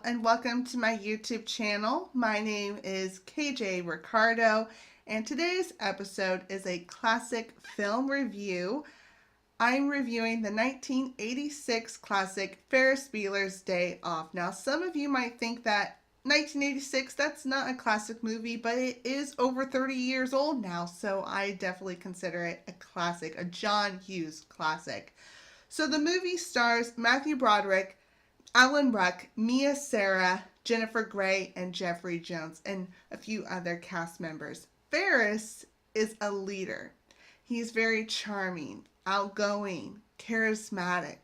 and welcome to my YouTube channel. My name is KJ Ricardo and today's episode is a classic film review. I'm reviewing the 1986 classic Ferris Bueller's Day Off. Now some of you might think that 1986, that's not a classic movie, but it is over 30 years old now, so I definitely consider it a classic, a John Hughes classic. So the movie stars Matthew Broderick, Alan Ruck, Mia Sara, Jennifer Grey, and Jeffrey Jones, and a few other cast members. Ferris is a leader. He's very charming, outgoing, charismatic.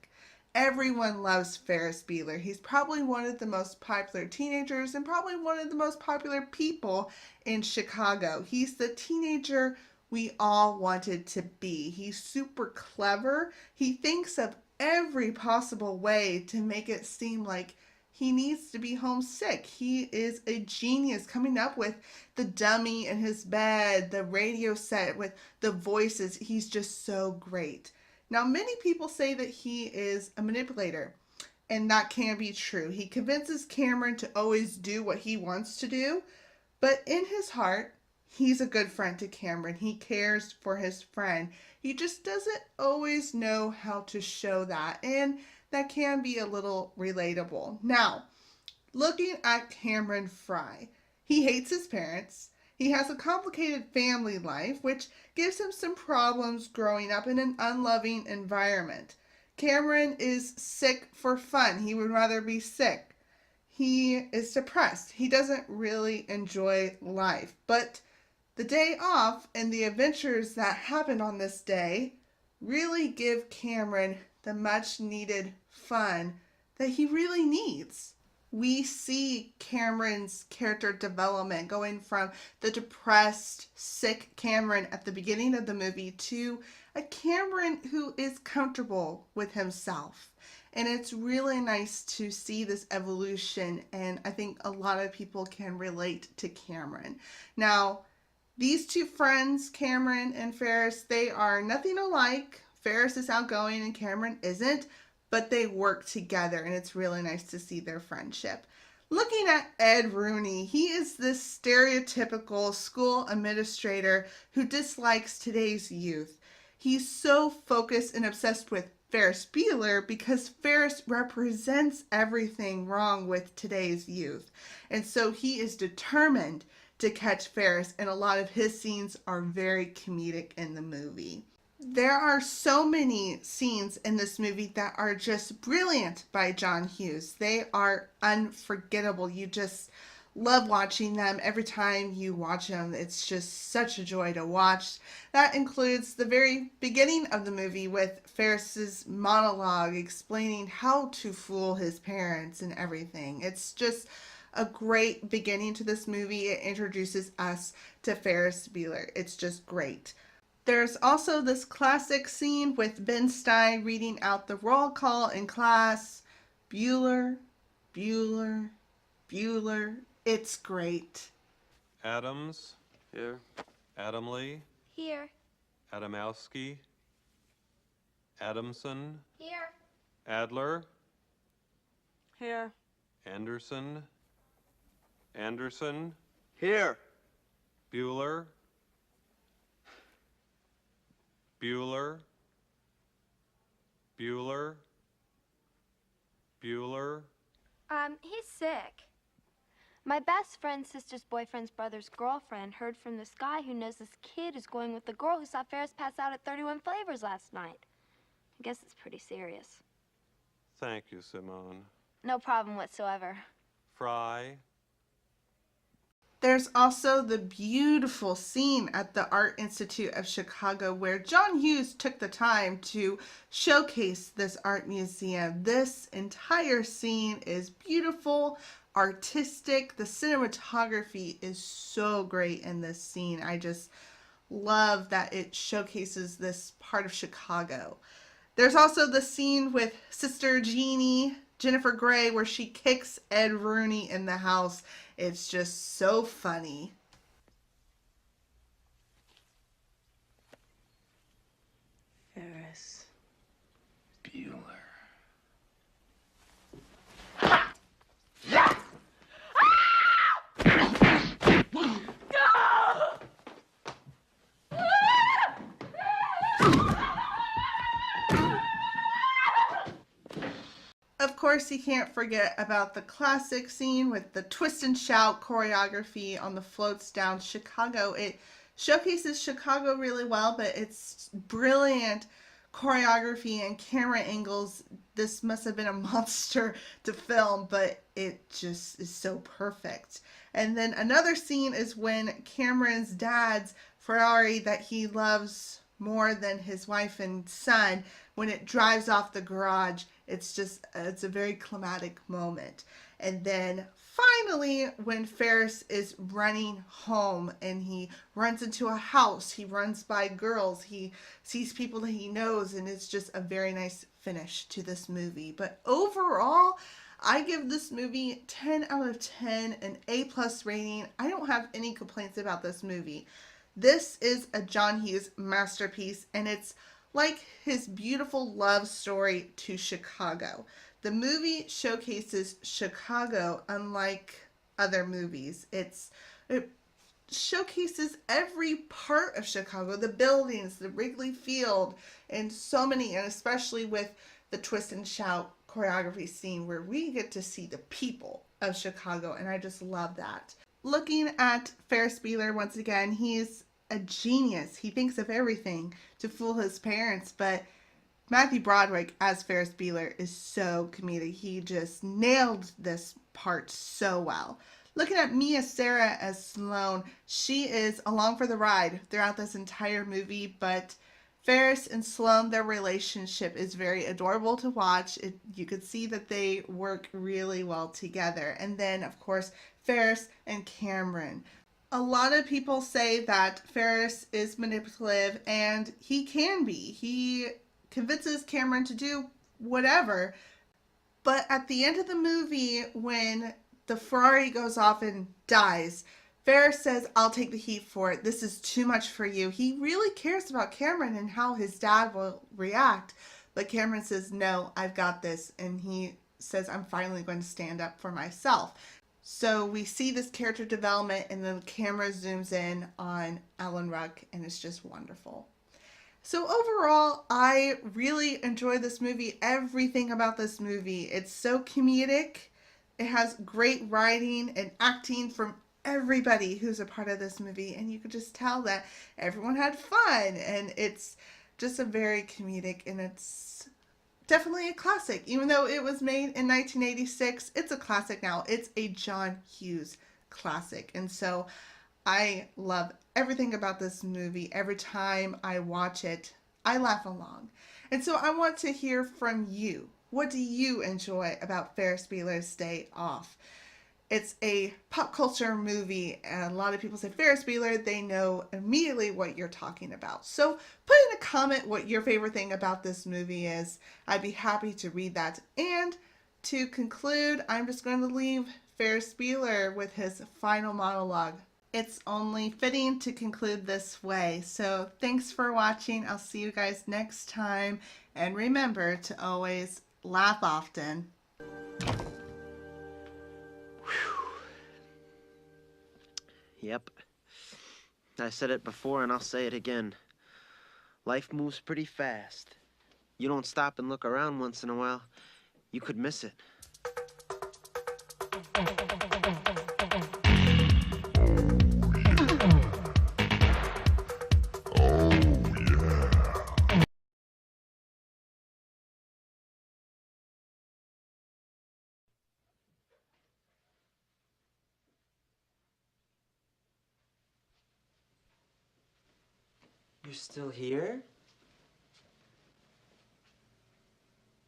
Everyone loves Ferris Bueller. He's probably one of the most popular teenagers and probably one of the most popular people in Chicago. He's the teenager we all wanted to be. He's super clever. He thinks of every possible way to make it seem like he needs to be homesick. He is a genius coming up with the dummy in his bed, the radio set with the voices. He's just so great. Now, many people say that he is a manipulator, and that can be true. He convinces Cameron to always do what he wants to do, but in his heart, he's a good friend to Cameron. He cares for his friend. He just doesn't always know how to show that, and that can be a little relatable. Now, looking at Cameron Fry, he hates his parents. He has a complicated family life, which gives him some problems growing up in an unloving environment. Cameron is sick for fun. He would rather be sick. He is depressed. He doesn't really enjoy life, but the day off and the adventures that happen on this day really give Cameron the much needed fun that he really needs. We see Cameron's character development going from the depressed, sick Cameron at the beginning of the movie to a Cameron who is comfortable with himself. And it's really nice to see this evolution, and I think a lot of people can relate to Cameron. Now, these two friends, Cameron and Ferris, they are nothing alike. Ferris is outgoing and Cameron isn't, but they work together and it's really nice to see their friendship. Looking at Ed Rooney, he is this stereotypical school administrator who dislikes today's youth. He's so focused and obsessed with Ferris Bueller because Ferris represents everything wrong with today's youth. And so he is determined to catch Ferris, and a lot of his scenes are very comedic in the movie. There are so many scenes in this movie that are just brilliant by John Hughes. They are unforgettable. You just love watching them. Every time you watch them, it's just such a joy to watch. That includes the very beginning of the movie with Ferris's monologue explaining how to fool his parents and everything. It's just a great beginning to this movie. It introduces us to Ferris Bueller. It's just great. There's also this classic scene with Ben Stein reading out the roll call in class. Bueller, Bueller, Bueller. It's great. Adams. Here. Adamley. Here. Adamowski. Adamson. Here. Adler. Here. Anderson. Anderson. Here. Bueller. Bueller. Bueller. Bueller. He's sick. My best friend's sister's boyfriend's brother's girlfriend heard from this guy who knows this kid is going with the girl who saw Ferris pass out at 31 Flavors last night. I guess it's pretty serious. Thank you, Simone. No problem whatsoever. Fry. There's also the beautiful scene at the Art Institute of Chicago where John Hughes took the time to showcase this art museum. This entire scene is beautiful, artistic. The cinematography is so great in this scene. I just love that it showcases this part of Chicago. There's also the scene with Sister Jeannie, Jennifer Grey, where she kicks Ed Rooney in the house. It's just so funny. Ferris Bueller. Yeah! course, you can't forget about the classic scene with the twist and shout choreography on the floats down Chicago. It showcases Chicago really well, but it's brilliant choreography and camera angles. This must have been a monster to film, but it just is so perfect. And then another scene is when Cameron's dad's Ferrari that he loves more than his wife and son, when it drives off the garage. It's a very climatic moment. And then finally, when Ferris is running home and he runs into a house, he runs by girls, he sees people that he knows, and it's just a very nice finish to this movie. But overall, I give this movie 10 out of 10, an A+ rating. I don't have any complaints about this movie. This is a John Hughes masterpiece, and it's like his beautiful love story to Chicago. The movie showcases Chicago unlike other movies. It showcases every part of Chicago, the buildings, the Wrigley Field, and so many, and especially with the twist and shout choreography scene where we get to see the people of Chicago, and I just love that. Looking at Ferris Bueller once again, he's a genius. He thinks of everything to fool his parents, but Matthew Broderick as Ferris Bueller is so comedic. He just nailed this part so well. Looking at Mia Sara as Sloane, she is along for the ride throughout this entire movie, but Ferris and Sloane, their relationship is very adorable to watch. You could see that they work really well together. And then, of course, Ferris and Cameron. A lot of people say that Ferris is manipulative, and he can be. He convinces Cameron to do whatever. But at the end of the movie, when the Ferrari goes off and dies, Ferris says, "I'll take the heat for it. This is too much for you." He really cares about Cameron and how his dad will react. But Cameron says, "No, I've got this." And he says, "I'm finally going to stand up for myself." So we see this character development, and then the camera zooms in on Alan Ruck, and it's just wonderful. So overall, I really enjoy this movie. Everything about this movie. It's so comedic. It has great writing and acting from everybody who's a part of this movie, and you could just tell that everyone had fun, and it's just a very comedic, and it's definitely a classic. Even though it was made in 1986, it's a classic now. It's a John Hughes classic, and so I love everything about this movie. Every time I watch it, I laugh along. And so I want to hear from you. What do you enjoy about Ferris Bueller's Day Off? It's a pop culture movie, and a lot of people say Ferris Bueller, they know immediately what you're talking about. So put in a comment what your favorite thing about this movie is. I'd be happy to read that. And to conclude, I'm just going to leave Ferris Bueller with his final monologue. It's only fitting to conclude this way. So thanks for watching. I'll see you guys next time. And remember to always laugh often. Yep. I said it before and I'll say it again. Life moves pretty fast. You don't stop and look around once in a while, you could miss it. You're still here?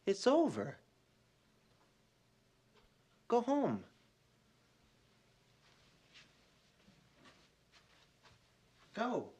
It's over. Go home. Go.